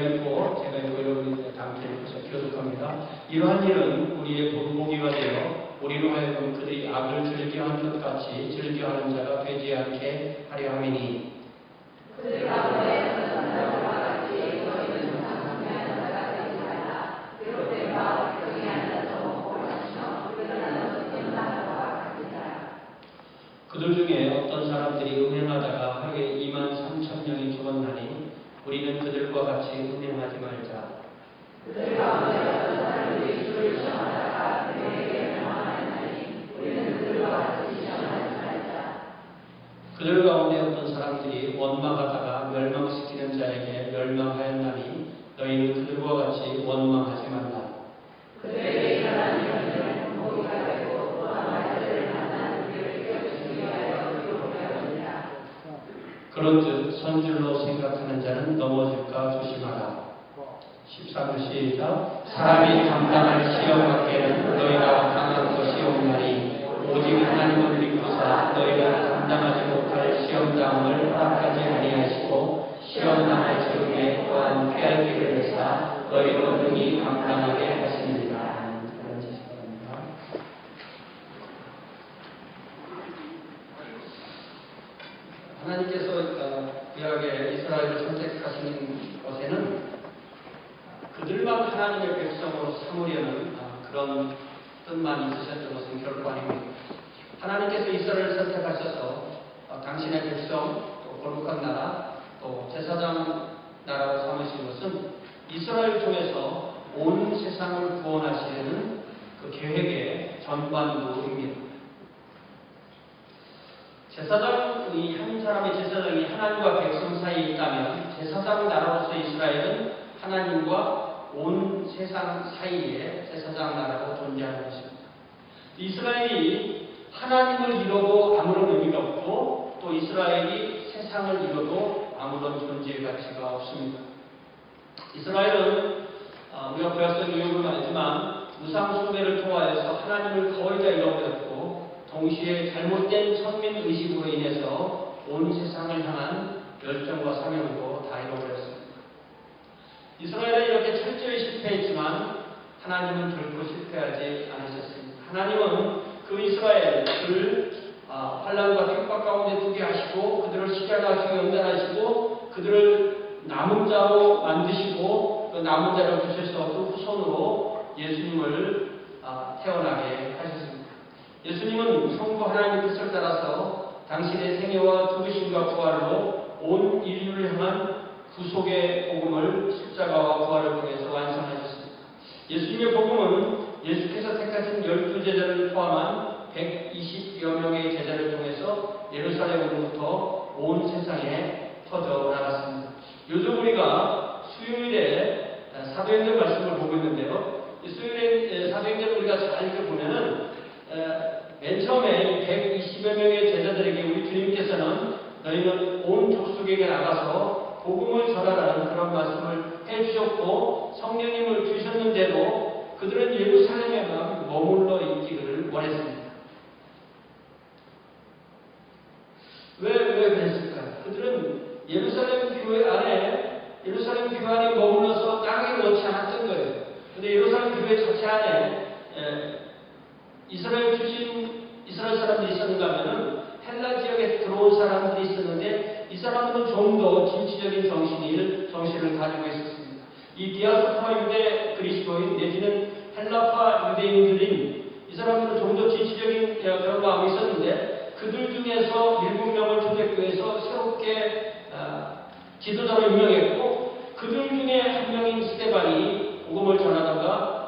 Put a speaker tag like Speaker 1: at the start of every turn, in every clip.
Speaker 1: 읽고 제가 이거 여러분들한테 함께 읽어서 교독합니다. 이러한 일은 우리의 본보기가 되어 우리로 하여금 그들이 악을 즐겨하는 것 같이 즐겨하는 자가 되지 않게 하려 함이니 그들 중에 어떤 사람들이 음행하다가 하루에 23,000명이 죽었나니 우리는 그들과 같이 음행하지 말자. 그들 가운데 어떤 사람들이 주를 시험하다가 그에게 명하였나니 우리는 그들과 같이 시험하지 말자. 그들 가운데 어떤 사람들이 원망하다가 멸망시키는 자에게 멸망하였나니 너희는 그들과 같이 원망하지 말라. 그들에게 일어난 일은 공고가 되고 원망할 자를 만난 우리를 깨우치기 위하여 그렇게 하느니라. 그런즉 선줄로 생각하는 자는 넘어질까 조심하라. 13절 시작. 사람이 감당할 시험 밖에는 너희가 당할 것이 없나니 오직 하나님을 믿고사 너희가 감당하지 못할 시험당을 허락하지 아니하시고 시험당할 적에 또한 피할 길을 내사 너희로 능히 감당하게 하시느니라. 그런 지식입니다. 하나님께서 구약에 이스라엘을 선택하시는 것에는 그들만 하나님의 백성으로 삼으려는 그런 뜻만 있으셨던 것은 결코 아닙니다. 하나님께서 이스라엘을 선택하셔서 당신의 백성, 또 거룩한 나라, 또 제사장 나라로 삼으신 것은 이스라엘 통해서 온 세상을 구원하시려는 그 계획의 전반부입니다. 제사장이 한 사람의 제사장이 하나님과 백성 사이에 있다면 제사장 나라로서 이스라엘은 하나님과 온 세상 사이에 제사장 나라로 존재하는 것입니다. 이스라엘이 하나님을 잃어도 아무런 의미가 없고 또 이스라엘이 세상을 잃어도 아무런 존재의 가치가 없습니다. 이스라엘은 우리가 구약성 이유를 알지만 우상 숭배를 통하여서 하나님을 거의 다 잃어버렸고 동시에 잘못된 천민 의식으로 인해서 온 세상을 향한 열정과 사명도 다 잃어버렸습니다. 이스라엘은 이렇게 철저히 실패했지만 하나님은 결코 실패하지 않으셨습니다. 하나님은 그 이스라엘을 환난과 핍박 가운데 두게 하시고 그들을 시련하시고 연단하시고 그들을 남은 자로 만드시고 그 남은 자를 주셔서 그 후손으로 예수님을 태어나게 하셨습니다. 예수님은 성부 하나님의 뜻을 따라서 당신의 생애와 죽으심과 부활로 온 인류를 향한 구속의 복음을 십자가와 부활을 통해서 완성하셨습니다. 예수님의 복음은 예수께서 택하신 12제자를 포함한 120여 명의 제자를 통해서 예루살렘으로부터 온 세상에 퍼져 나갔습니다. 요즘 우리가 수요일에 사도행전 말씀을 보고 있는데요. 이 수요일에 사도행전을 우리가 잘 읽어보면은 맨 처음에 120여 명의 제자들에게 우리 주님께서는 너희는 온 족속에게 나가서 복음을 전하라는 그런 말씀을 해주셨고 성령님을 주셨는데도 그들은 예루살렘에만 머물러 있기를 원했습니다. 왜 그랬을까요? 그들은 예루살렘 교회 안에 머물러서 땅에 놓지 않았던 거예요. 그런데 예루살렘 교회 자체 안에 이스라엘 사람들이 있었는가 하면은 헬라 지역에 들어온 사람들이 있었는데 이 사람들은 좀 더 진취적인 정신을 가지고 있었습니다. 이 디아스포라 유대 그리스도인 내지는 헬라파 유대인들인 이 사람들은 좀 더 진취적인 그런 마음이 있었는데 그들 중에서 7명을 초대교회에서 새롭게 지도자로 임명했고 그들 중에 한 명인 스데반이 복음을 전하다가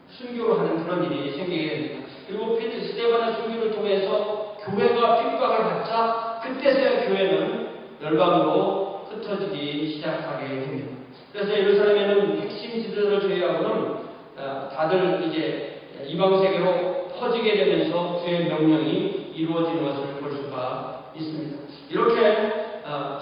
Speaker 1: 순교를 하는 그런 일이 생기게 됩니다. 그리고 스데반의 순교를 통해서 교회가 핍박을 받자 그때서야 교회는 열방으로 흩어지기 시작하게 됩니다. 그래서 예루살렘에는 핵심 지도자를 제외하고는 다들 이제 이방 세계로 퍼지게 되면서 주의 명령이 이루어지는 것을 볼 수가 있습니다. 이렇게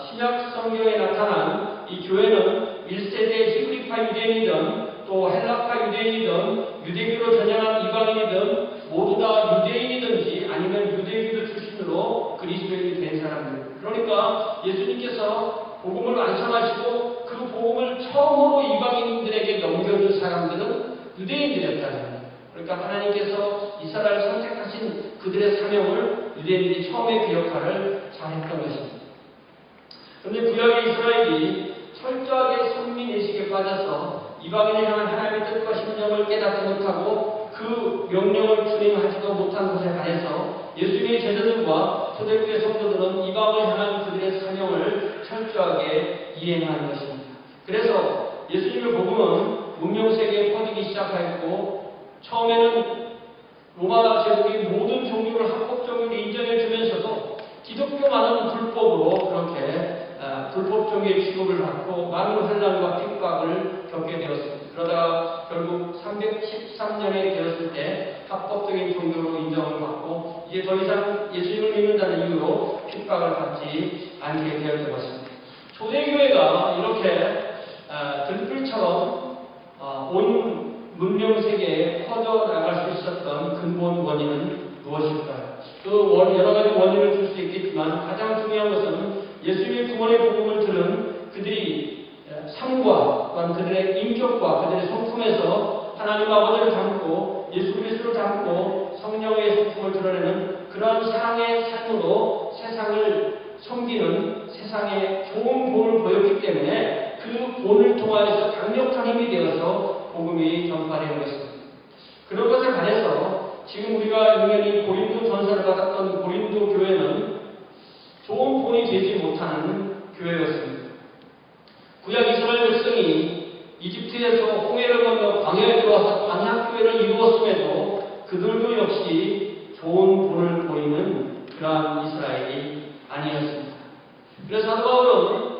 Speaker 1: 신약 성경에 나타난 이 교회는 1세대 히브리파 유대인이든 또 헬라파 유대인이든 유대교로 전향한 이방인이든 모두 다 유대인이든지 아니면 유대교 출신으로 그리스도인이 된 사람들. 그러니까 예수님께서 복음을 완성하시고 그 처음으로 이방인들에게 넘겨준 사람들은 유대인들이었다는 거예요. 그러니까 하나님께서 이스라엘을 선택하신 그들의 사명을 유대인들이 처음에 그 역할을 잘했던 것입니다. 그런데 구약의 이스라엘이 철저하게 선민의식에 빠져서 이방인을 향한 하나님의 뜻과 심정을 깨닫지 못하고 그 명령을 준행하지도 못한 것에 반해서 예수님의 제자들과 초대교회 성도들은 이방을 향한 그들의 사명을 철저하게 이행한 것입니다. 그래서 예수님의 복음은 문명세계에 퍼지기 시작하였고 처음에는 로마 제국이 모든 종교를 합법적으로 인정해 주면서도 기독교만은 불법으로 그렇게 불법 종교의 취급을 받고 많은 혼란과 핍박을 겪게 되었습니다. 그러다가 결국 313년에 되었을 때 합법적인 종교로 인정을 받고 이제 더 이상 예수님을 믿는다는 이유로 핍박을 받지 않게 되었던 것입니다. 초대교회가 이렇게 들불처럼 온 문명 세계에 퍼져나갈 수 있었던 근본 원인은 무엇일까요? 그 여러 가지 원인을 줄 수 있겠지만 가장 중요한 것은 예수님의 구원의 복음을 들은 그들이 삶과 또한 그들의 인격과 그들의 성품에서 하나님 아버지를 닮고 예수 그리스도를 닮고 성령의 성품을 드러내는 그러한 사랑의 삶으로 세상을 섬기는 세상에 좋은 본을 보였기 때문에 그 본을 통하여서 강력한 힘이 되어서 복음이 전파되는 것입니다. 그런 것에 반해서 지금 우리가 유명히 고린도 전서를 받았던 고린도 교회는 좋은 본이 되지 못하는 교회였습니다. 구약 이스라엘 백성이 이집트에서 홍해를 건너 광야에 들어와서 광야교회를 이루었음에도 그들도 역시 좋은 본을 보이는 그러한 이스라엘이 아니었습니다. 그래서 사도 바울은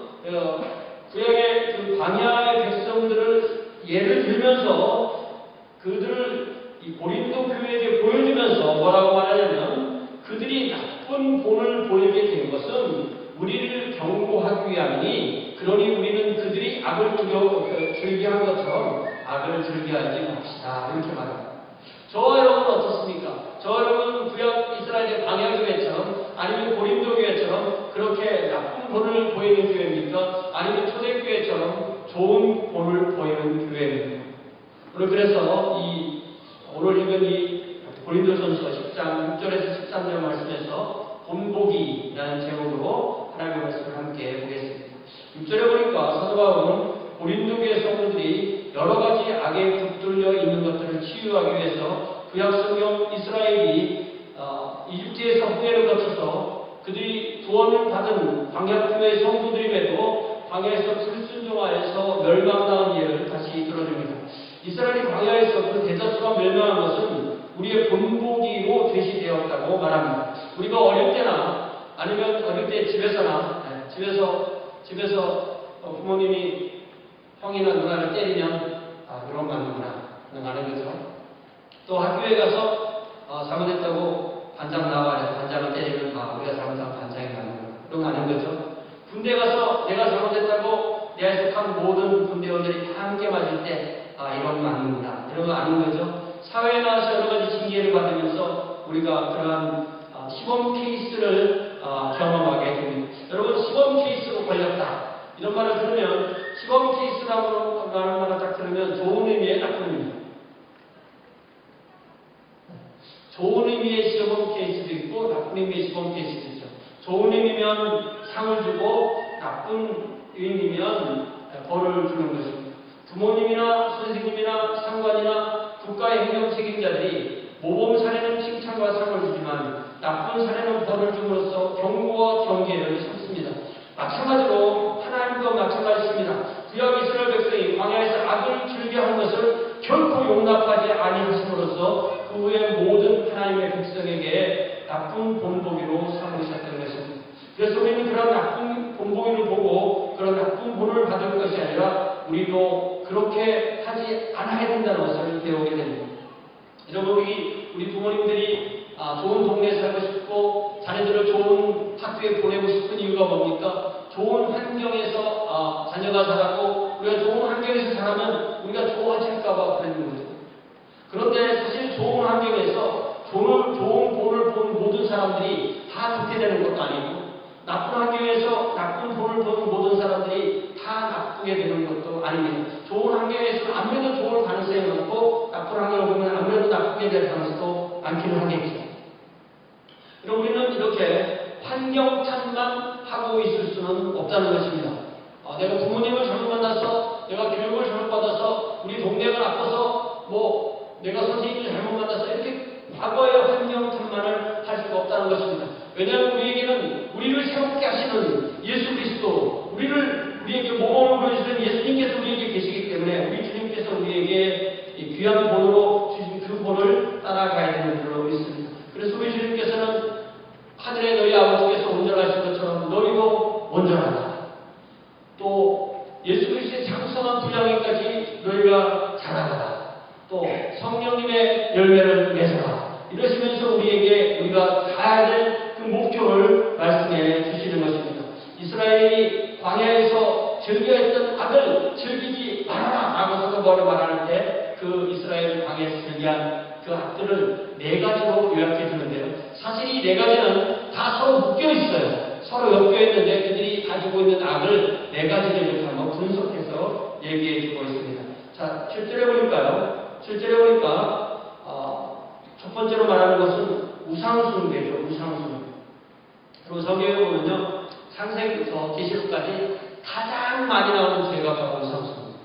Speaker 1: 구약의 그 광야의 백성들을 예를 들면서 그들을 이 고린도 교회에게 보여주면서 뭐라고 말하냐면 그들이 나쁜 본을 보이게 된 것은 우리를 경고하기 위함이니 그러니 우리는 그들이 악을 즐겨한 것처럼 악을 즐겨하지 맙시다 이렇게 말합니다. 저와 여러분은 어떻습니까? 저와 여러분은 구약 이스라엘의 광야교회처럼 아니면 고린도 교회처럼 그렇게 나쁜 본을 보이는 교회입니까? 아니면 초대교회처럼 좋은 본을 보이는 교회입니까? 그래서 오늘 읽은 이 고린도전서 10장 6절에서 13절 말씀에서 본보기라는 제목으로 하나님의 말씀을 함께 보겠습니다. 6절에 보니까 사도 바울은 고린도 교회 성도들이 여러 가지 악에 붙들려 있는 것들을 치유하기 위해서 구약 성경 이스라엘이 이집트에서 홍해를 거쳐서 그들이 구원을 받은 광야교회의 성도들임에도 광야에서 불순종하여서 멸망당한 예를 다시 들어줍니다. 이스라엘이 광야에서 그 대다수가 멸망한 것은 우리의 본보기로 제시되었다고 말합니다. 우리가 어릴 때나 아니면 어릴 때 집에서 부모님이 형이나 누나를 때리면 그런 거 아는구나 아는 거죠. 또 학교에 가서 잘못했다고 반장 나와야 반장을 때리면 우리가 잘못한 반장이 맞는구나 그런 거 아는 거죠. 군대 가서 내가 잘못했다고 내가 속한 모든 군대원들이 다 함께 맞을 때 이런 거 아는구나 이런 거 아는 거죠. 사회에 나와서 여러 가지 징계를 받으면서 우리가 그러한 시범 케이스를 경험하게 됩니다. 여러분 시범 케이스로 걸렸다 이런 말을 들으면 시범 케이스라고 하는 말을 딱 들으면 좋은 의미의 나쁜 의미 좋은 의미의 시범 케이스도 있고 나쁜 의미의 시범 케이스도 있죠. 좋은 의미면 상을 주고 나쁜 의미면 벌을 주는 것입니다. 부모님이나 선생님이나 상관이나 국가의 행정 책임자들이 모범 사례는 칭찬과 상을 주지만 나쁜 사례는 벌을 줌으로써 경고와 경계를 삼습니다. 마찬가지로 하나님도 마찬가지입니다. 구약 이스라엘 백성이 광야에서 악을 즐겨한 것을 결코 용납하지 아니하심으로써 그 후에 모든 하나님의 백성에게 나쁜 본보기로 삼으셨던 것입니다. 그래서 우리는 그런 나쁜 본보기를 보고 그런 나쁜 본을 받을 것이 아니라 우리도 그렇게 하지 않아야 된다는 것을 배우게 됩니다. 여러분 우리 부모님들이 좋은 동네에 살고 싶고 자녀들을 좋은 학교에 보내고 싶은 이유가 뭡니까? 좋은 환경에서 자녀가 자라고 우리가 좋은 환경에서 자라면 우리가 좋아질까봐 그러는 거죠. 그런데 사실 좋은 환경에서 좋은 본을 본 모든 사람들이 다 좋게 되는 것도 아니고 나쁜 환경에서 나쁜 본을 보는 모든 사람들이 다 나쁘게 되는 것도 아닙니다. 좋은 환경에서는 아무래도 좋을 가능성이 많고 나쁜 환경을 보면 아무래도 나쁘게 될 가능성도 많기는 하겠죠. 그럼 우리는 이렇게 환경 탓만 하고 있을 수는 없다는 것입니다. 내가 부모님을 잘못 만나서, 내가 교육을 잘못 받아서, 우리 동네가 나빠서, 내가 선생님을 잘못 만나서 이렇게 과거의 환경 탓만을 할 수가 없다는 것입니다. 왜냐하면 우리에게는 우리를 새롭게 하시는 예수 그리스도, 우리에게 모범을 보여주시는 예수님께서 우리에게 계시기 때문에 우리 주님께서 우리에게 귀한 본으로 주신 그 본을 따라가야 되는 줄로 믿습니다. 그래서 우리 주님께서는 하늘에 너희 아버지께서 온전하신 것처럼 너희도 온전하다. 또 예수 그리스도의 장성한 분량에까지 너희가 자라가라. 또 성령님의 열매를 맺어라. 이러시면서 우리가 가야 될 그 목표를 말씀해 주시는 것입니다. 이스라엘이 광야에서 즐겨했던 악을 즐기지 말아라 라고 서로 말하는데 그 이스라엘 광야에서 즐겨한 그 악들을 네 가지로 요약해 주는데요. 사실 이 네 가지는 다 서로 묶여 있어요. 서로 엮여 있는데 그들이 가지고 있는 악을 네 가지를 이렇게 한번 분석해서 얘기해 주고 있습니다. 자, 7절에 보니까요. 7절에 보니까 첫 번째로 말하는 것은 우상숭배죠. 우상숭배. 그리고 성경에 보면요. 창세기부터 계시록까지 가장 많이 나오는 죄가 바로 우상숭배.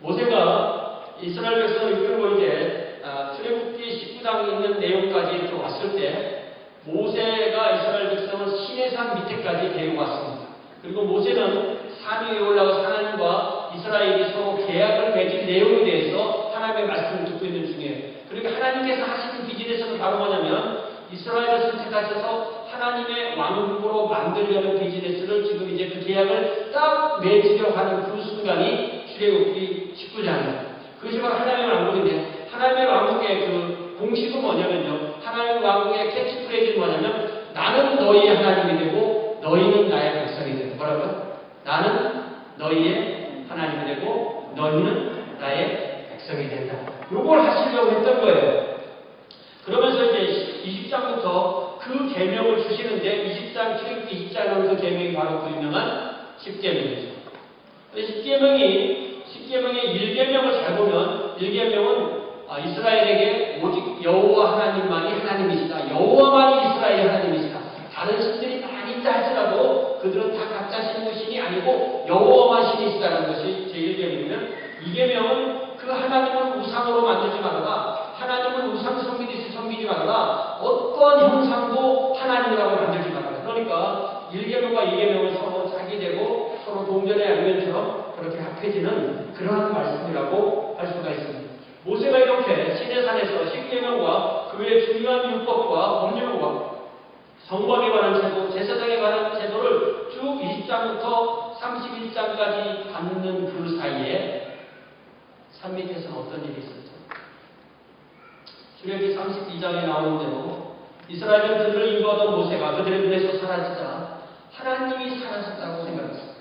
Speaker 1: 모세가 이스라엘 백성을 이끌고 이제 출애굽기 19장에 있는 내용까지 좀 왔을 때 모세가 이스라엘 백성을 시내산 밑에까지 데리고 왔습니다. 그리고 모세는 산 위에 올라가서 하나님과 이스라엘이 서로 계약을 맺은 내용에 대해서 하나님의 말씀을 듣고 있는 중이에요. 그러니까 하나님께서 하시는 비즈니스는 바로 뭐냐면 이스라엘을 선택하셔서 하나님의 왕국으로 만들려는 비즈니스를 지금 이제 그 계약을 딱 맺으려 하는 그 순간이 출애굽기 19장이에요. 그것이 바로 하나님의 왕국인데 하나님의 왕국의 그 공식은 뭐냐면요. 하나님의 왕국의 캐치프레이즈는 뭐냐면 나는 너희의 하나님이 되고 너희는 나의 백성이 되고 뭐라고요? 나는 너희의 하나님이 되고 너희는 나의 백성이 된다. 요걸 하시려고 했던 거예요. 그러면서 이제 20장부터 그 계명을 주시는데 20장, 출애굽기 20장은 그 계명이 바로 그 유명한 10계명이죠. 10계명의 1계명을 잘 보면 1계명은 이스라엘에게 오직 여호와 하나님만이 하나님이시다. 여호와만이 이스라엘의 하나님이시다. 다른 신들이 많이 있다 할지라도 그들은 다 각자 신의 신이 아니고 여호와만 신이시다는 것이 제1계명이면 2계명은 그 하나님을 우상으로 만들지 말아라. 하나님을 우상 섬기지 말아라. 어떠한 형상도 하나님이라고 만들지 말아라. 그러니까 1계명과 2계명은 서로 자기되고 서로 동전의 양면처럼 그렇게 합해지는 그러한 말씀이라고 할 수가 있습니다. 모세가 이렇게 시내산에서 10계명과 그 외의 중요한 율법과 법률과 성막에 관한 제도, 제사장에 관한 제도를 쭉 20장부터 31장까지 받는 그 사이에 산 밑에서는 어떤 일이 있었죠? 출애굽기 32장에 나오는 대로 이스라엘은 그들을 인도하던 모세가 그들의 눈에서 사라지자 하나님이 사라졌다고 생각했습니다.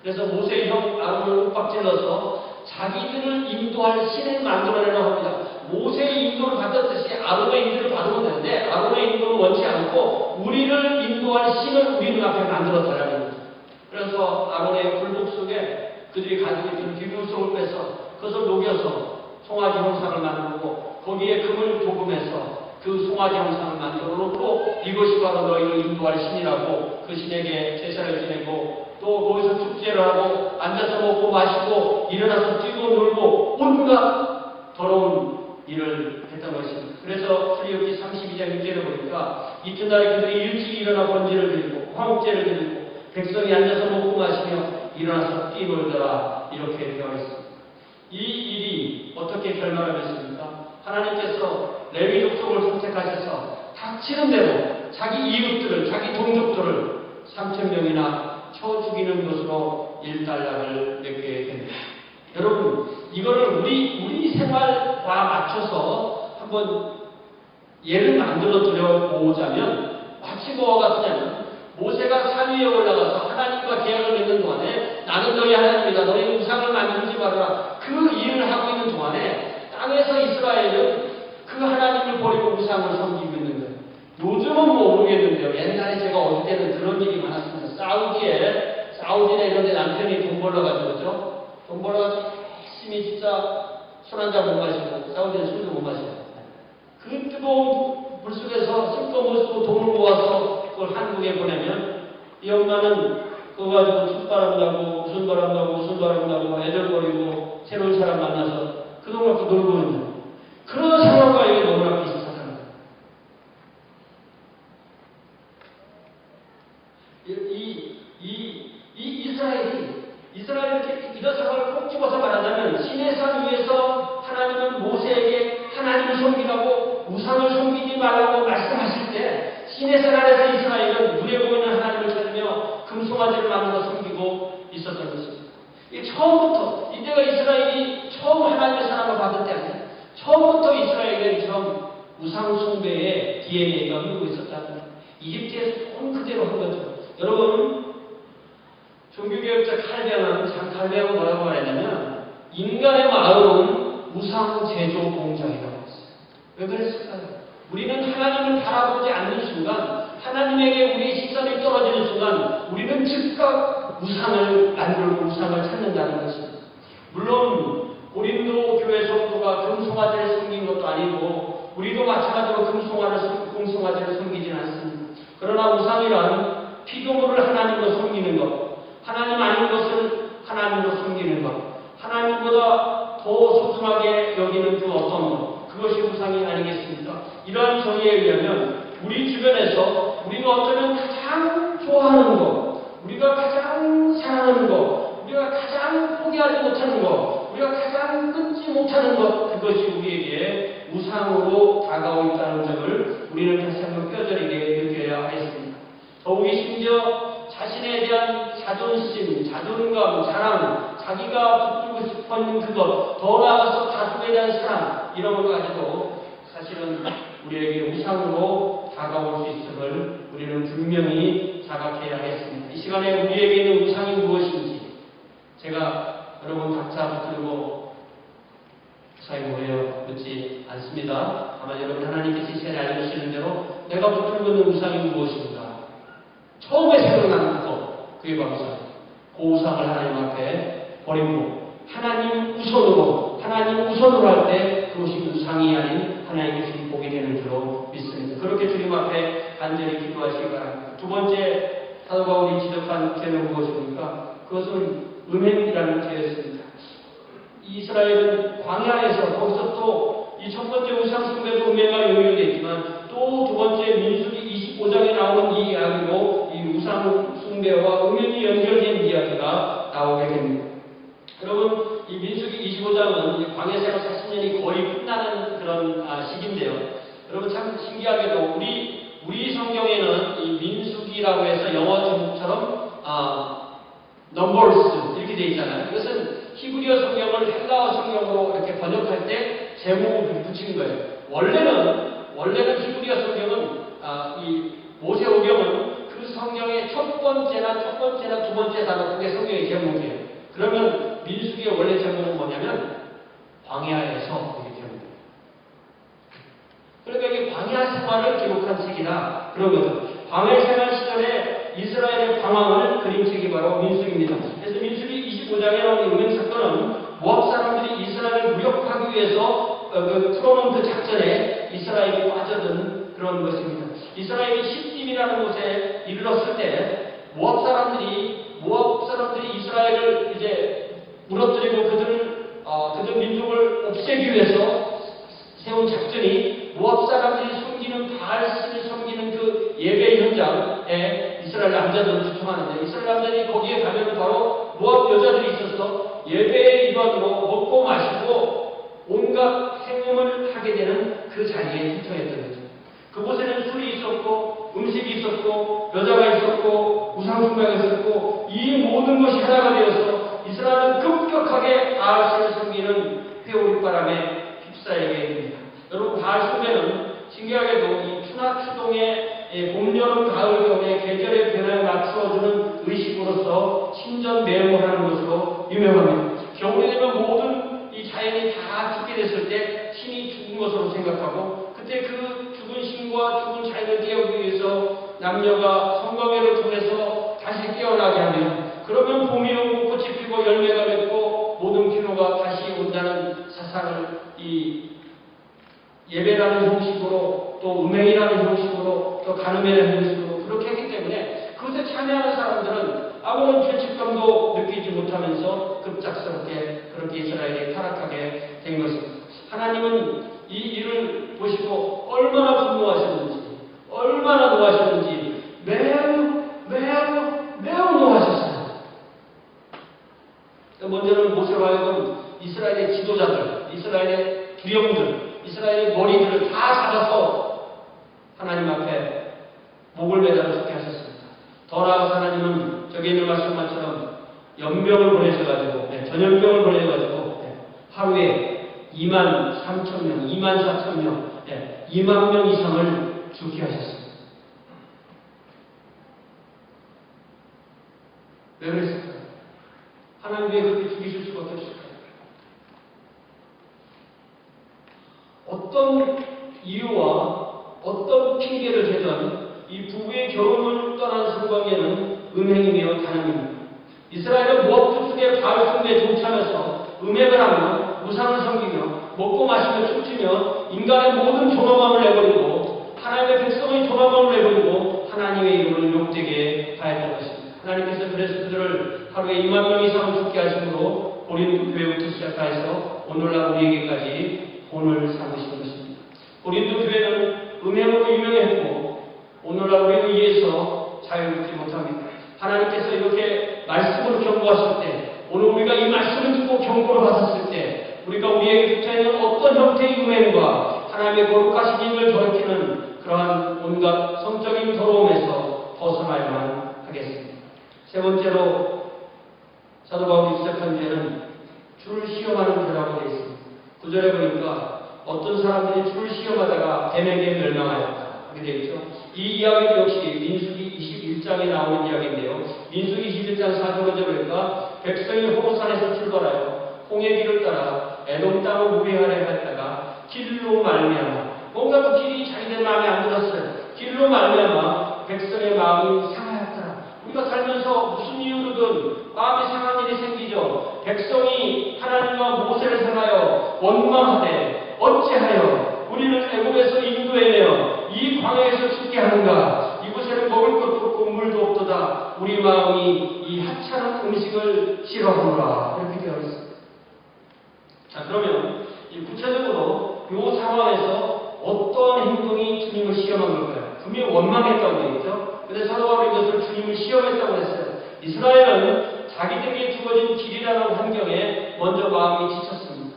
Speaker 1: 그래서 모세의 형 아론을 윽박질러서 자기들을 인도할 신을 만들어내라고 합니다. 모세의 인도를 받았듯이 아론의 인도를 받으면 되는데 아론의 인도를 원치 않고 우리를 인도할 신을 우리 눈앞에 만들었다라는 거죠. 그래서 아론의 굴복 속에 그들이 가지고 있던 기름속을 빼서 그것을 녹여서 송아지 형상을 만들고 거기에 금을 조금해서 그 송아지 형상을 만들어 놓고 이것이 바로 너희를 인도할 신이라고 그 신에게 제사를 지내고 또 거기서 축제를 하고 앉아서 먹고 마시고 일어나서 뛰고 놀고 온갖 더러운 일을 했던 것입니다. 그래서 출애굽기 32장 6절을 보니까 이튿날에 그들이 일찍 일어나 번제를 드리고 화목제를 드리고 백성이 앉아서 먹고 마시며 일어나서 뛰놀더라 이렇게 되어 있습니다. 이 일이 어떻게 결말을 맺습니까? 하나님께서 레위 족속을 선택하셔서 닥치는 대로 자기 이웃들을 자기 동족들을 3,000명이나 쳐 죽이는 것으로 일단락을 맺게 됩니다. 여러분 이거를 우리 생활과 맞춰서 한번 예를 만들어 드려 보자면 마치 뭐와 같으냐면 모세가 산 위에 올라가서 하나님과 계약을 맺는 동안에 나는 너희 하나님이다. 너희 우상을 만들지 말아라. 그 일을 하고 있는 동안에 땅에서 이스라엘은 그 하나님을 버리고 우상을 섬기고 있는 거예요. 요즘은 모르겠는데요. 옛날에 제가 어릴 때는 그런 일이 많았습니다. 사우디에 사우디나 이런 데 남편이 돈 벌러가지고, 그죠? 돈 벌러가지고 열심히 진짜 술 한잔 못 마시고, 사우디는 술도 못 마셔요. 그 뜨거운 물 속에서 쓸거 못 쓰고 돈을 모아서 그걸 한국에 보내면 이 엄마는 그거 가지고 춥바람 나고 무슨 바람 나고 무슨 바람 나고 애들거리고 새로운 사람 만나서 그 돈 갖고 놀고 있는 그런 상황과 이게 너무나 비슷하다는 거예요. 이스라엘이 이렇게 이런 상황을 꼭 집어서 말하자면 시내산 위에서 하나님은 모세에게 하나님을 섬기라고 우상을 섬기지 말라고 말씀하실 때 시내산 아래서 이스라엘은 눈에 보이는 하나님을 찾으며 금송아지를 만들어 섬기고 있었던 것입니다. 처음부터 이때가 이스라엘이 처음 하나님의 사랑을 받은 때 아니에요. 처음부터 이스라엘은 처음 우상 숭배의 DNA가 흐르고 있었다는 거예요. 이집트에서 돈 그대로 한 거죠. 여러분 종교개혁자 칼뱅은 뭐라고 말했냐면 인간의 마음은 우상 제조 공장이라고 했어요. 왜 그랬을까요? 우리는 하나님을 바라보지 않는 순간 하나님에게 우리의 시선이 떨어지는 순간 우리는 즉각 우상을 만들고 우상을 찾는다는 것입니다. 물론 고린도 교회 성도가 금송아지를 섬긴 것도 아니고 우리도 마찬가지로 금송아지를 섬기지는 않습니다. 그러나 우상이란 피조물을 하나님으로 섬기는 것, 하나님 아닌 것을 하나님으로 섬기는 것, 하나님보다 더 소중하게 여기는 그 어떤 것, 그것이 우상이 아니겠습니까? 이러한 정의에 의하면 우리 주변에서 우리가 어쩌면 가장 좋아하는 것, 우리가 가장 사랑하는 것, 우리가 가장 포기하지 못하는 것, 우리가 가장 끊지 못하는 것, 그것이 우리에게 우상으로 다가오고 있다는 점을 우리는 다시 한번 뼈저리게 느껴야 하겠습니다. 더욱이 심지어 자신에 대한 자존심, 자존감, 자랑, 자기가 붙들고 싶은 그것, 더 나아가서 가족에 대한 사랑, 이런 걸 가지고 사실은 우리에게 우상으로 다가올 수 있음을 우리는 분명히 자각해야 하겠습니다. 이 시간에 우리에게 있는 우상이 무엇인지 제가 여러분 각자 붙들고 우상이 뭐예요? 묻지 않습니다. 다만 여러분 하나님께서 이 시간에 알려주시는 대로 내가 붙들고 있는 우상이 무엇인가? 처음에 생각나는 것, 그게 바로 우상. 그 우상을 하나님 앞에 버리고 하나님 우선으로 할 때 그것이 우상이 아닌 하나님의 축복이 되는 줄로 믿습니다. 그렇게 주님 앞에 간절히 기도하시기 바랍니다. 두 번째 사도 바울이 지적한 죄는 무엇입니까? 그것은 음행이라는 죄였습니다. 이스라엘은 광야에서 거기서 또 이 첫 번째 우상 숭배도 음행과 연결되어 있지만 또 두 번째 민수기 25장에 나오는 이 이야기로 이 우상 숭배와 음행이 연결된 이야기가 나오게 됩니다. 여러분 이 민수기 25장은 광야 생활 40년이 거의 끝나는 그런 시기인데요. 여러분 참 신기하게도 우리 성경에는 이 민수기라고 해서 영어 제목처럼 넘버스 이렇게 되어 있잖아요. 이것은 히브리어 성경을 헬라어 성경으로 이렇게 번역할 때 제목을 붙인 거예요. 원래는 히브리어 성경은 이 모세오경은 그 성경의 첫 번째나 두 번째 단어 그게 성경의 제목이에요. 그러면 민수기의 원래 제목은 뭐냐면 광야에서 이게 제목이에요. 그러니까 이게 광야 생활을 기록한 책이다 그런 거죠. 광야 생활 시절에 이스라엘의 방황을 그린 책이 바로 민수기입니다. 그래서 민수기 25장에 나오는 음행 사건은 모압 사람들이 이스라엘을 무력화하기 위해서 풀어놓은 그 작전에 이스라엘이 빠져든 그런 것입니다. 이스라엘이 시딤이라는 곳에 이르렀을 때 모압 사람들이 이스라엘을 이제 무너뜨리고 그들 민족을 없애기 위해서 세운 작전이 모압 사람들이 섬기는 바알신을 섬기는 그 예배 현장에 이스라엘 남자들을 초청하는데 이스라엘 남자들이 거기에 가면 바로 모압 여자들이 있어서 예배의 일환으로 먹고 마시고 온갖 행음을 하게 되는 그 자리에 초청했던 거죠. 그곳에는 술이 있었고 음식이 있었고 여자가 있었고 우상숭배가 있었고 이 모든 것이 하나가 되어서 이스라엘은 급격하게 바알신을 섬기는 회오리바람에 휩싸이게 됩니다. 여러분 바알숭배는 신기하게도 이 추나 추동의 봄, 여름, 가을, 겨울의 계절의 변화에 맞추어주는 의식으로서 신전매음을 하는 것으로 유명합니다. 겨울이 되면 모든 이 자연이 다 죽게 됐을 때 신이 죽은 것으로 생각하고 그때 그 죽은 신과 죽은 자연을 깨우기 위해서 남녀가 성광회를 통해서 다시 깨어나게 하면 그러면 봄이 오고 꽃이 피고 열매가 맺고 모든 피로가 다시 온다는 사상을 이 예배라는 형식으로 또 음행이라는 형식으로 또 간음이라는 형식으로 그렇게 했기 때문에 그것에 참여하는 사람들은 아무런 죄책감도 느끼지 못하면서 급작스럽게 그렇게 이스라엘이 타락하게 된 것입니다. 하나님은 이 일을 보시고 얼마나 분노하셨는지 얼마나 노하셨는지 매우 노하셨어요. 먼저는 모세로 하여금 이스라엘의 지도자들, 이스라엘의 두령들, 이스라엘의 머리들을 다 잡아서 하나님 앞에 목을 매달아 죽게 하셨습니다. 더 나아가서 하나님은 저기 있는 말씀만처럼 연병을 보내셔가지고 전염병을 보내셔가지고 하루에 23,000명, 24,000명, 2만 명 이상을 죽게 하셨습니다. 왜 그랬을까요? 하나님 왜 그렇게 죽이실 수밖에 없을까요? 어떤 이유와 어떤 핑계를 대던 이 부부의 결혼을 떠난 상관계는 음행이며 간음입니다. 이스라엘은 모압 숲속의 바알 숭배에 동참해서 음행을 하며 우상을 섬기며 먹고 마시며 춤추며 인간의 모든 존엄함을 내버리고 하나님의 백성의 존엄함을 내버리고 하나님의 이름을 욕되게 하였던 것입니다. 하나님께서 그래서 그들을 하루에 2만 명 이상을 죽게 하심으로 고린도 교회부터 시작해서 오늘날 우리에게까지 본을 삼으신 것입니다. 고린도 교회는 음행으로 유명했고 오늘날 우리에 의해서 자유롭지 못합니다. 하나님께서 이렇게 말씀으로 경고하실 때 오늘 우리가 이 말씀을 듣고 경고를 받았을 때 우리가 우리에게 붙어있는 어떤 형태의 음행과 하나님의 거룩하신 힘을 더럽히는 그러한 온갖 성적인 더러움에서 벗어나야만 하겠습니다. 세 번째로 사도 바울이 시작한 죄는 주를 시험하는 죄라고 되어 있습니다. 9절에 보니까 어떤 사람들이 주를 시험하다가 뱀에게 멸망하였다 하게 되어 있죠. 이 이야기 역시 민수기 21장에 나오는 이야기인데요. 민수기 21장 4절에 보니까 백성이 호로산에서 출발하여 홍해 길을 따라 에돔 땅을 우회하려 했다가 길로 말미암아 뭔가 그 길이 자기들 마음에 안 들었어요. 길로 말미암아 백성의 마음이 상하였더라. 우리가 살면서 무슨 이유로든 마음이 상한 일이 생기죠. 백성이 하나님과 모세를 향하여 원망하되 어찌하여 우리를 애굽에서 인도해내어 이 광야에서 죽게 하는가. 이곳에는 먹을 것도 없고 물도 없도다. 우리 마음이 이 하찮은 음식을 싫어하노라. 이렇게 되어 있습니다. 자, 그러면 구체적으로 이 상황에서 어떤 행동이 주님을 시험한 걸까요? 분명히 원망했다고 되어 있죠. 근데 사도 바울이 이것을 주님을 시험했다고 했어요. 이스라엘은 자기들에게 주어진 길이라는 환경에 먼저 마음이 지쳤습니다.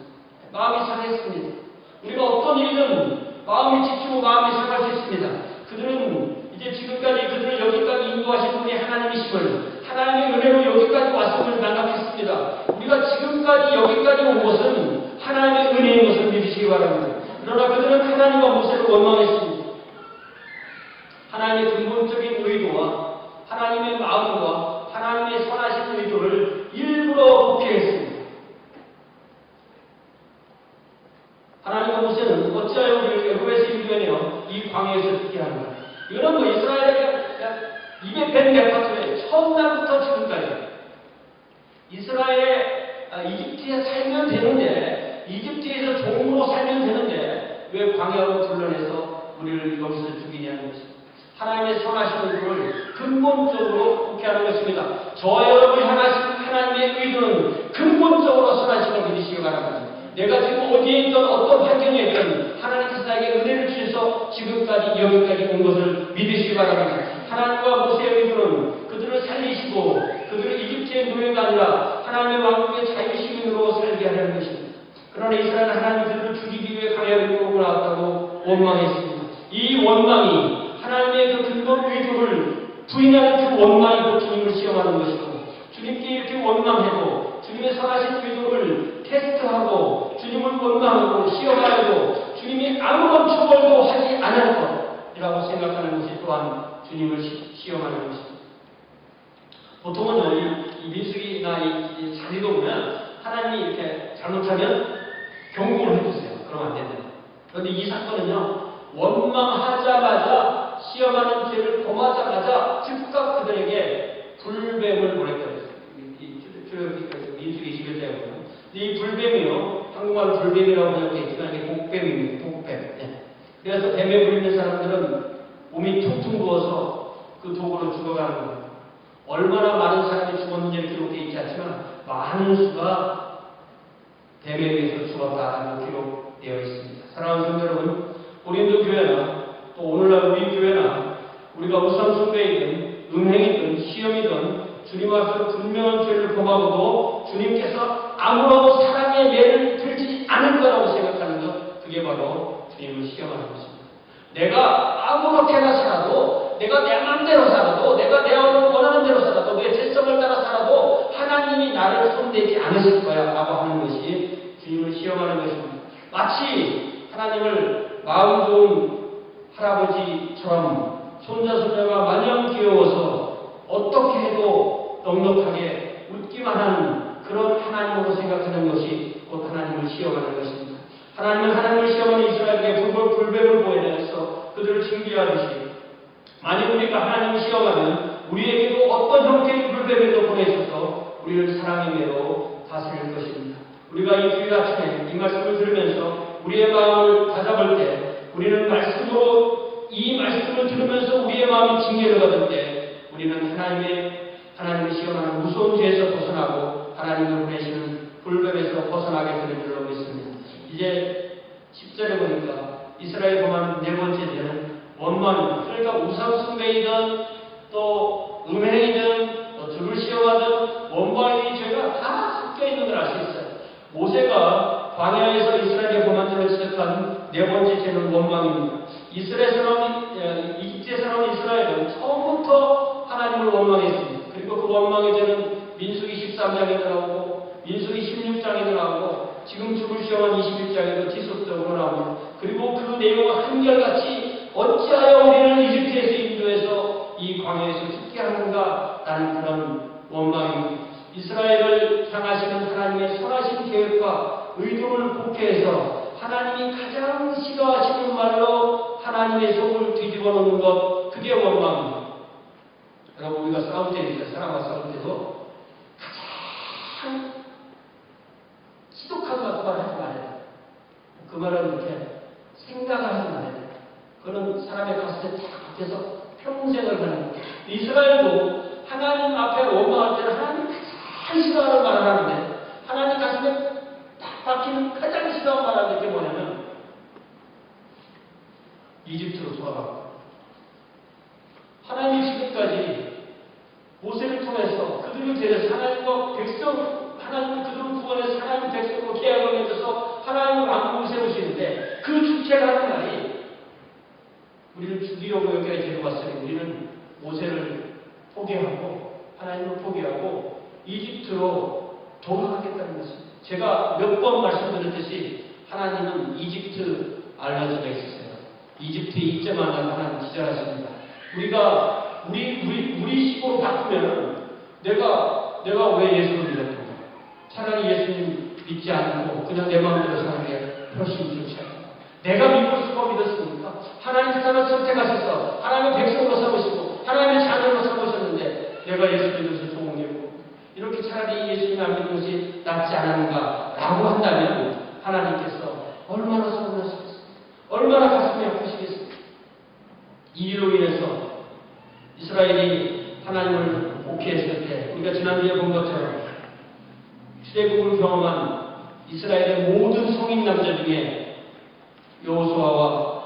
Speaker 1: 마음이 상했습니다. 우리가 어떤 일이든 마음이 지치고 마음이 상할 수 있습니다. 그들은 이제 지금까지 그들을 여기까지 인도하신 분이 하나님이심을 하나님의 은혜로 여기까지 왔음을 생각했습니다. 우리가 지금까지 여기까지 온 것은 하나님의 은혜인 것을 믿으시기 바랍니다. 그러나 그들은 하나님과 모세를 원망했습니다. 하나님의 근본적인 의도와 하나님의 마음과 하나님의 선하신 의도를 일부러 복해했습니다. 하나님과 모세는 어찌하여 우리를 애굽에서 인도해내어 이 광야에서 죽게 하는가. 이거는 뭐 이스라엘에게 입에 뱉은 메파트에 첫날부터 지금까지 이집트에 살면 되는데 이집트에서 종으로 살면 되는데 왜 광야로 불러내서 우리를 여기서 죽이냐는 것입니다. 하나님의 선하신 의도를 근본적으로 복해하는 것입니다. 저와 여러분이 향하신 하나님의 의도는 근본적으로 선하신 걸 믿으시기 바랍니다. 내가 지금 어디에 있든 어떤 환경에 있든 하나님께서 나에게 은혜를 주셔서 지금까지 여기까지 온 것을 믿으시기 바랍니다. 하나님과 모세의 의도는 그들을 살리시고 그들을 이집트의 노예가 아니라 하나님의 왕국의 자유시민으로 살게 하려는 것입니다. 그러나 이스라엘은 하나님 그들을 죽이기 위해 광야를 끌고 나왔다고 원망했습니다. 이 원망이 하나님의 그 근본 의도를 부인하는 그 원망이 곧 주님을 시험하는 것이고 주님께 이렇게 원망해도 주님의 선하신 의도를 테스트하고 주님을 원망하고 시험하여도 주님이 아무런 처벌도 하지 않을 것이라고 생각하는 것이 또한 주님을 시험하는 것입니다. 보통은요, 이 민수기나 이 자리도 보면 하나님이 이렇게 잘못하면 경고를 해주세요. 그러면 안 된다. 그런데 이 사건은요, 원망하자마자 시험하는 죄를 범하자마자 즉각 그들에게 불뱀을 보냈다. 민수기 21장에 보면 이 불뱀이요, 한국말 불뱀이라고 번역되어 있지만 이게 복뱀입니다. 복뱀. 네. 그래서 뱀에 물리는 사람들은 몸이 퉁퉁 부어서 그 독으로 죽어가는 거예요. 얼마나 많은 사람이 죽었는지 기록되어 있지 않지만 많은 수가 뱀에 의해서 죽었다라고 기록되어 있습니다. 사랑하는 성도 여러분, 고린도 교회나 또 오늘날 우리 교회나 우리가 우상 숭배이든 음행이든 시험이든 주님 앞에서 분명한 죄를 범하고도 주님께서 아무런 사랑의 매를 들지 않을 거라고 생각하는 것, 그게 바로 주님을 시험하는 것입니다. 내가 아무렇게나 살아도, 내가 내 마음대로 살아도, 내가 내 원하는 대로 살아도, 내 죄성을 따라 살아도 하나님이 나를 손대지 않으실 거야 라고 하는 것이 주님을 시험하는 것입니다. 마치 하나님을 마음 좋은 할아버지처럼 손자 손녀가 마냥 귀여워서 어떻게 해도 넉넉하게 웃기만 하는 그런 하나님으로 생각하는 것이 곧 하나님을 시험하는 것입니다. 하나님은 하나님을 시험하는 이스라엘에게 불뱀을 보여내서 그들을 징계하듯이 만약 우리가 하나님을 시험하면 우리에게도 어떤 형태의 불뱀에도 보내셔서 우리를 사랑의 매로 다스릴 것입니다. 우리가 이 주일 아침에 이 말씀을 들으면서 우리의 마음을 다잡을 때, 우리는 이 말씀을 들으면서 우리의 마음이 징계를 받을 때 우리는 하나님을 시험하는 무서운 죄에서 벗어나고 하나님을 보내시는 불뱀에서 벗어나게 되는 줄로 믿습니다. 이제 10절에 보니까 이스라엘 범한 네 번째 죄는 원망입니다. 그러니까 우상 숭배이든 또 음행이든 또 주를 시험하든 원망의 죄가 다 섞여 있는 걸 알 수 있어요. 모세가 광야에서 이스라엘의 범한 죄를 지적한 네 번째 죄는 원망입니다. 이집트에서 나온 이스라엘은 처음부터 하나님을 원망했습니다. 그리고 그 원망의 죄는 민수기 13장에도 나오고 민수기 16장에도 나오고 지금 죽을 시험한 21장에도 지속적으로 나옵니다. 그리고 그 내용은 한결같이 어찌하여 우리를 이집트에서 인도해서 이 광야에서 죽게 하는가 라는 그런 원망입니다. 이스라엘을 향하시는 하나님의 선하신 계획과 의도를 복해해서 하나님이 가장 싫어하시는 말로 하나님의 속을 뒤집어 놓는 것, 그게 원망입니다. 여러분, 우리가 싸울 때입니다. 사람과 싸울 때도 가장 지독한 말을 하지 말아요. 그 말은 이렇게 생각을 하지 말아요. 그런 사람의 가슴에 딱 박혀서 평생을 가는 거예요. 이스라엘도 하나님 앞에 원망할 때는 하나님 가장 싫어하는 말을 하는데 하나님 가슴에 딱 박히는 가장 싫어하는 말을 이렇게 뭐냐면 이집트로 돌아가고, 하나님이 지금까지 모세를 통해서 그들을 데려서 하나님과 백성, 하나님 그들을 구원해서 하나님 백성으로 계약을 맺어서 하나님의 왕국을 세우시는데 그 주체가 하는 말이 우리를 죽이려고 여기까지 데려왔으니 우리는 모세를 포기하고 하나님을 포기하고 이집트로 돌아가겠다는 것입니다. 제가 몇 번 말씀드렸듯이 하나님은 이집트 알러지가 있었어요. 이집트에 입점하는 하나님 기절하십니다. 우리 식으로 바꾸면 내가 왜 예수를 믿었던가? 차라리 예수님 믿지 않고 그냥 내 마음대로 사는 게 훨씬 좋지 않을까? 내가 믿고 싶어 믿었으니까 하나님 그 사람을 선택하셔서 하나님의 백성으로 삼으시고 하나님의 자녀로 삼으셨는데 내가 예수 믿어서 좋은 일고 이렇게 차라리 예수님 안 믿는 것이 낫지 않은가라고 한다면 하나님께서 얼마나 서운하시겠습니까? 얼마나 가슴이 아프시겠습니까? 이 일로 인해서 이스라엘이 하나님을 복귀했을 때 우리가 지난주에 본 것처럼 출애굽을 경험한 이스라엘의 모든 성인 남자 중에 여호수아와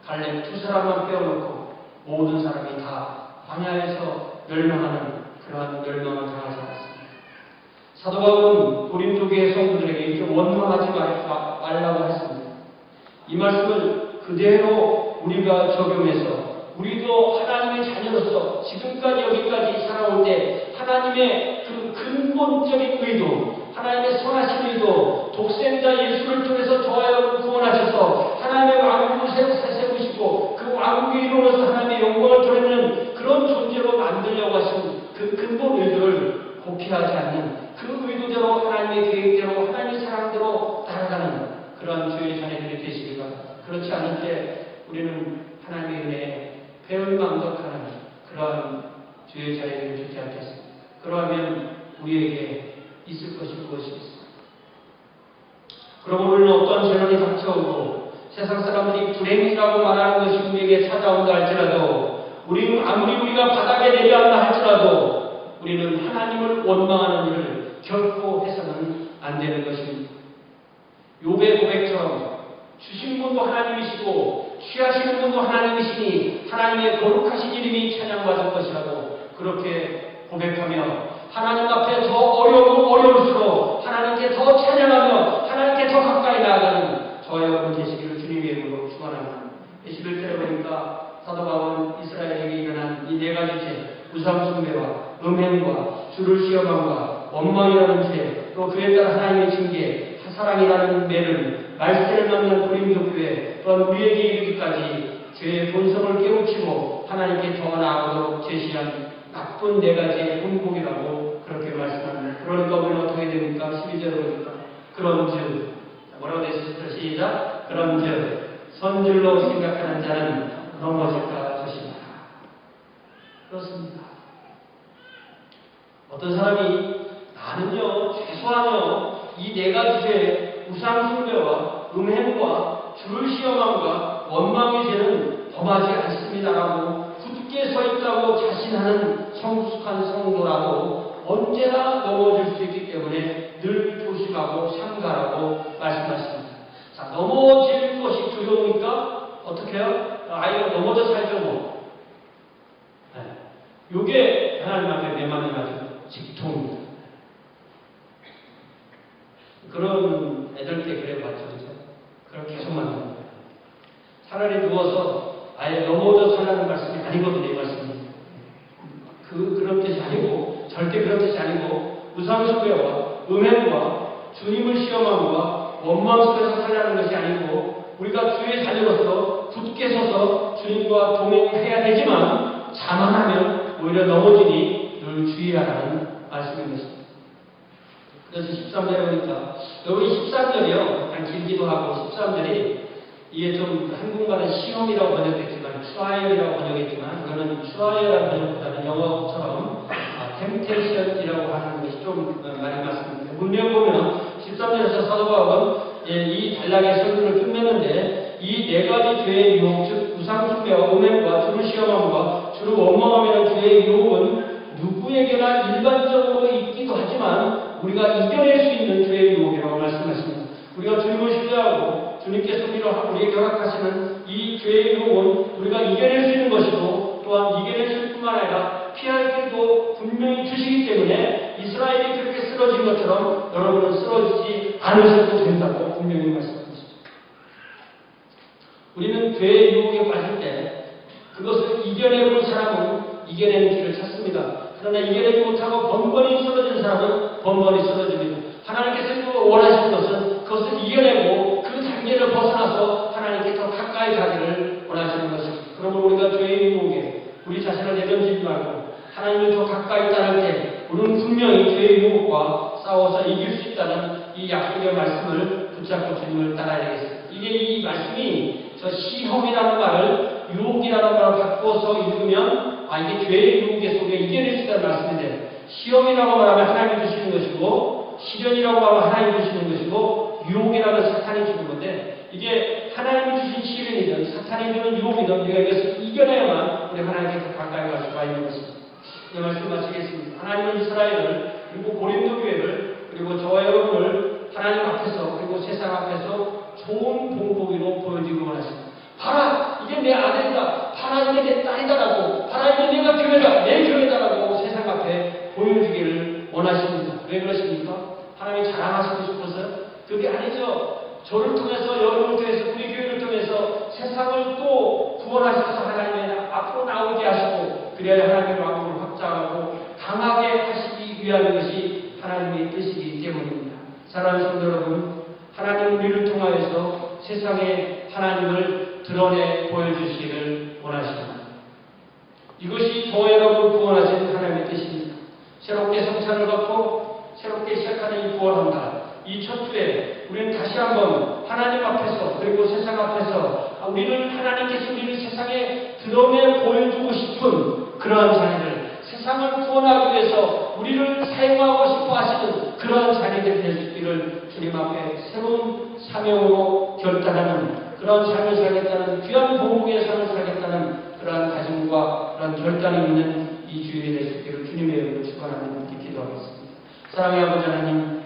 Speaker 1: 갈렙 두 사람만 빼어놓고 모든 사람이 다 광야에서 멸망하는 그러한 멸망을 당하지 않았습니다. 사도 바울은 고린도 교회 성도들에게 이렇게 원망하지 말라고 했습니다. 이 말씀을 그대로 우리가 적용해서 우리도 하나님의 자녀로서 지금까지 여기까지 살아올 때 하나님의 그 근본적인 의도, 하나님의 선하신 의도, 독생자 예수를 통해서 저와 여러분을 구원하셔서 하나님의 왕국을 세우시고 그 왕국의 이루어서 하나님의 영광을 드리는 그런 존재로 만들려고 하신 그 근본 의도를 고피하지 않는 그 의도대로 하나님의 계획대로 하나님의 사랑대로 따라가는 그러한 주의 자녀들이 되시기 바랍니다. 그렇지 않을 때 우리는 하나님의 은혜에 배은망덕하는 그러한 주의 자녀들이 되지 않겠습니다. 그러하면 우리에게 그러고 우리는 어떤 재난이 닥쳐오고 세상 사람들이 불행이라고 말하는 것이 우리에게 찾아온다 할지라도 아무리 우리가 바닥에 내려앉다 할지라도 우리는 하나님을 원망하는 일을 결코 해서는 안 되는 것입니다. 욥의 고백처럼 주신 분도 하나님이시고 취하시는 분도 하나님이시니 하나님의 거룩하신 이름이 찬양받을 것이라고 그렇게 고백하며 하나님 앞에 더 어려울수록 하나님께 더 찬양하며 하나님께 더 가까이 나아가는 저와 여러분 되시기를 주님의 이름으로 축원합니다. 11절에 보니까 사도 바울은 이스라엘에게 일어난 이 네 가지 죄, 우상 숭배와 음행과 주를 시험함과 원망이라는 죄, 또 그에 따라 하나님의 징계, 사랑이라는 매를 말세를 만난 고린도 교회, 또한 우리에게 이르기까지 죄의 본성을 깨우치고 하나님께 더 나아가도록 제시한 나쁜 네 가지의 본국이라고 그렇게 말씀합니다. 그러니까 우리는 어떻게 됩니까? 12절에 보니까 그런즉 뭐라고 되어 있습니까? 시작. 그런즉 선줄로 생각하는 자는 넘어질까 조심하라. 그렇습니다. 어떤 사람이 나는요 최소한요 이 네 가지 죄, 우상 숭배와 음행과 주를 시험함과 원망의 죄는 범하지 않습니다라고 굳게 서 있다고 자신하는 성숙한 성도라도 언제나 넘어질 수 있기 때문에 늘 조심하고 삼가라고 말씀하십니다. 자, 넘어질 것이 두려우니까 어떻게 해요? 아이가 넘어져 살죠 뭐. 요게 하나님 앞에 내 마음에 맞은 직통입니다. 그런 애들께 그래봤죠. 그죠? 그렇게 계속 만납니다. 차라리 누워서 아예 넘어져 살라는 말씀이 아니거든요. 이 말씀이. 그런 뜻이 아니고 절대 그런 뜻이 아니고 우상숭배와 음행과 주님을 시험함과 원망 속에서 살라는 것이 아니고 우리가 주의 자녀로서 굳게 서서 주님과 동행해야 되지만 자만하면 오히려 넘어지니 늘 주의하라는 말씀인 것입니다. 그래서 13절에 보니까 여기 13절이요. 약간 길기도 하고 13절이 이게 좀 한국말은 시험이라고 번역했지만 트라이얼이라고 번역했지만 이거는 트라이얼이라고 번역보다는 영어처럼 템테이션이라고 하는 것이 좀 말이 맞습니다. 문맥 보면 13절에서 사도 바울은 이 단락의 설교를 끝내는데 이 네 가지 죄의 유혹, 즉 우상숭배와 음행과 주를 시험함과 주를 원망하면 죄의 유혹은 누구에게나 일반적으로 있기도 하지만 우리가 이겨낼 수 있는 죄의 유혹이라고 말씀하십니다. 우리가 주님을 신뢰하고 주님께서 우리에게 허락하시는 이 죄의 유혹은 우리가 이겨낼 수 있는 것이고 또한 이겨낼 수 있는 뿐만 아니라 피할 길도 분명히 주시기 때문에 이스라엘이 그렇게 쓰러진 것처럼 여러분은 쓰러지지 않으셔도 된다고 분명히 말씀하십니다. 우리는 죄의 유혹에 빠질 때 그것을 이겨내는 사람은 이겨내는 길을 찾습니다. 그러나 이겨내지 못하고 번번이 쓰러진 사람은 번번이 쓰러집니다. 하나님께서 원하시는 것은 그것을 이겨내고 그 단계를 벗어나서 하나님께 더 가까이 가기를 원하시는 것입니다. 그러면 우리가 죄의 유혹에 우리 자신을 내던지지 말고 하나님을 더 가까이 따를 때 우리는 분명히 죄의 유혹과 싸워서 이길 수 있다는 이 약속의 말씀을 붙잡고 주님을 따라야 되겠습니다. 이게 이 말씀이 저 시험이라는 말을 유혹이라는 말을 바꿔서 읽으면 이게 죄의 유혹의 속에 이겨낼 수 있다는 말씀인데 시험이라고 말하면 하나님이 주시는 것이고 시련이라고 말하면 하나님이 주시는 것이고 유혹이라는 사탄이 주는 건데 이게 하나님이 주신 시련이든 사탄이 주는 유혹이든 우리가 이것을 이겨내야만 우리 하나님께 더 가까이 갈 수가 있는 것입니다. 이 말씀 마치겠습니다. 하나님은 이스라엘을 그리고 고린도 교회를 그리고 저와 여러분을 하나님 앞에서 그리고 세상 앞에서 좋은 본보기로 보여주기 원하십니다. 봐라! 이게 내 아들이다! 봐라! 이게 내 딸이다라고! 봐라! 이게 내가 교회다! 내 교회다라고 세상 앞에 보여주기를 원하십니다. 왜 그러십니까? 하나님이 자랑하시고 싶어서요? 그게 아니죠. 저를 통해서 여러분을 통해서 우리 교회를 통해서 세상을 또 구원하셔서 하나님의 앞으로 나오게 하시고 그래야 하나님의 왕국을 확장하고 강하게 하시기 위한 것이 하나님의 뜻이기 때문입니다. 사랑하는 성도 여러분, 하나님 우리를 통하여서 세상에 하나님을 드러내 보여주시기를 원하십니다. 이것이 저와 여러분을 구원하신 하나님의 뜻입니다. 새롭게 성찬을 갖고 새롭게 시작하는 이 구원한다. 이 첫 주에 우리는 다시 한번 하나님 앞에서 그리고 세상 앞에서 하나님께서 우리를 세상에 드러내 보여주고 싶은 그러한 자리를 세상을 구원하기 위해서 우리를 사용하고 싶어 하시는 그런 자리들 될 수 있기를 주님 앞에 새로운 사명으로 결단하는 그런 삶을 살겠다는 귀한 복음의 삶을 살겠다는 그러한 다짐과 그런 결단이 있는 이 주일이 될 수 있기를 주님의 이름으로 축원하며 기도하겠습니다. 사랑의 아버지 하나님,